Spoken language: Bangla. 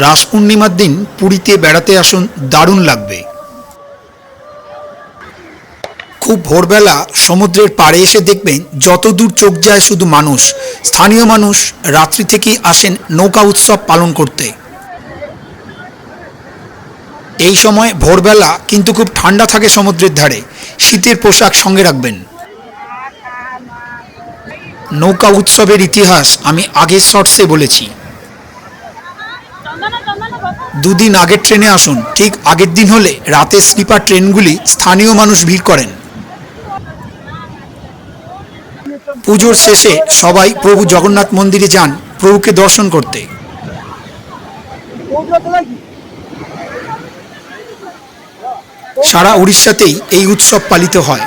রাস পূর্ণিমার দিন পুরীতে বেড়াতে আসুন, দারুণ লাগবে। খুব ভোরবেলা সমুদ্রের পাড়ে এসে দেখবেন যত দূর চোখ যায় শুধু মানুষ। স্থানীয় মানুষ রাত্রি থেকেই আসেন নৌকা উৎসব পালন করতে। এই সময় ভোরবেলা কিন্তু খুব ঠান্ডা থাকে সমুদ্রের ধারে, শীতের পোশাক সঙ্গে রাখবেন। নৌকা উৎসবের ইতিহাস আমি আগের শর্টসে বলেছি। দুদিন আগের ট্রেনে আসুন, ঠিক আগের দিন হলে রাতের স্লিপার ট্রেনগুলি স্থানীয় মানুষ ভিড় করেন। পুজোর শেষে সবাই প্রভু জগন্নাথ মন্দিরে যান প্রভুকে দর্শন করতে। সারা উড়িষ্যাতেই এই উৎসব পালিত হয়।